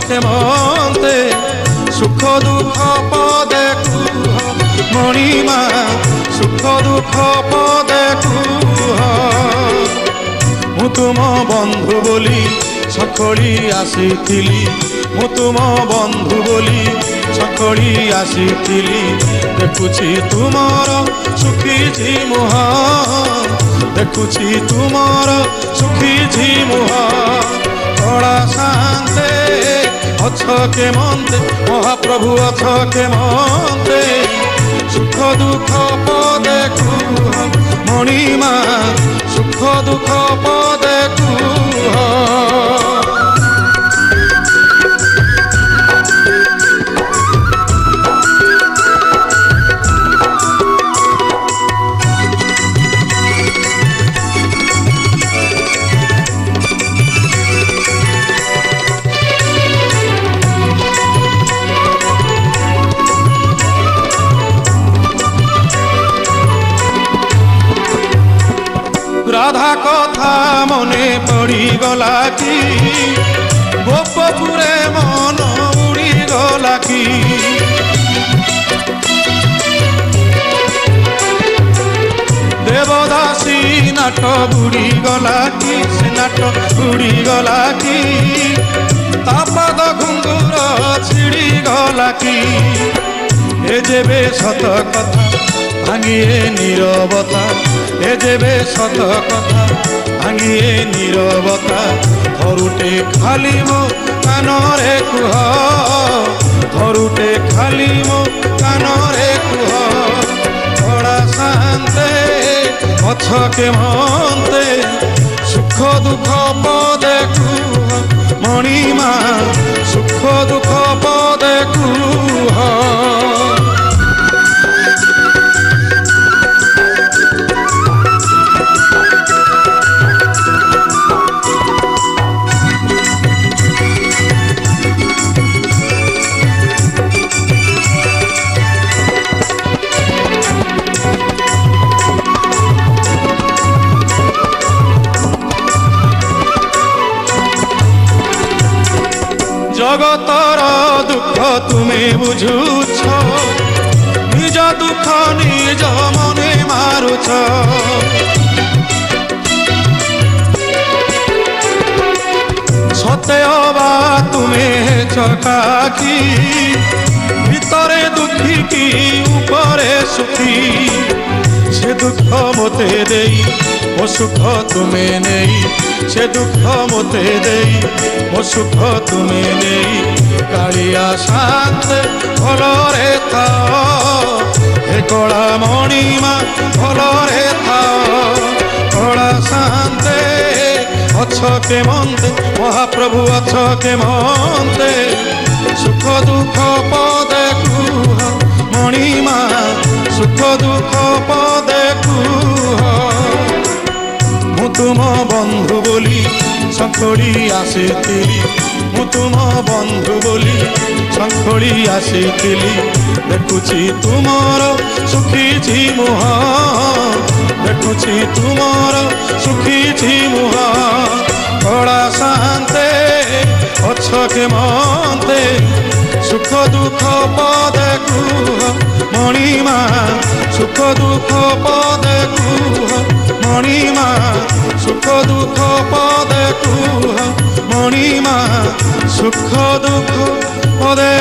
কেমন্তে সুখ দুঃখ পদে কুহ মণিমা সুখ দুঃখ পদে কুহ মু তুম বন্ধু বলি সখଳି আসিଥିଲି মু তুম বন্ধু বলি সখଳି আসিଥିଲି দেখুছি তুমর সুখিছি মুহ দেখুছি তুমর সুখিছি মুহ কড়া শান্তে অছ কেমন্তে মহাপ্রভু অছ কেমন্তে সুখ দুঃখ পদে কুহ মণিমা সুখ দুঃখ পদে কুহ রাধা কথা মনে পড়ি গলা কি গোপপুরে মন উড়ি গলা কি দেবদাসী নাট বুড়ি গলা কি সে নাট বুড়ি গলা কি তাপাদ ঘুঙ্গুর ছিড়ি গলা কি এ যেবে সত কথা ভাঙিয়ে নীরবতা এ যেবে সত কথা ভাঙিয়ে নীরবতা ধরুটে খালি মো কানরে কুহ ধরুটে খালি মো কানরে কুহ কড়া শান্তে অছ কেমন্তে সুখ দুঃখ পদে কুহ মণিমা সুখ দুঃখ পদে কুহ জগতর দুঃখ তুমি বুঝুছ নিজ দুঃখ নিজ মনে মারুছ সতে অবা তুমি চকাকি ভিতরে দুঃখী কি উপরে সুখী সে দুঃখ মতে দেই ও সুখ তুমি নেই সে দুঃখ মতে দেই ও সুখ তুমি নেই কাଳିয়া শান্তে ভলরে থাও হে কড়া মণিমা ভলরে থাও কড়া শান্তে অছ কেমন্তে মহাপ্রভু অছ কেমন্তে সুখ দুঃখ পদে কুহ মণিমা সুখ দুঃখ পদে কুহ মু তুম বন্ধু বলি সখଳି আসিଥିଲି মু তুম বন্ধু বলি সখଳି আসিଥିଲି দেখুছি তুমর সুখিছি মুহ দেখুছি তুমর সুখিছি মুহ কড়া শান্তে অছ কেমন্তে সুখ দুঃখ পদে কুহ মণিমা সুখ দুঃখ পদে কুহ মণিমা সুখ দুঃখ পদে কুহ মণিমা সুখ দুঃখ পদে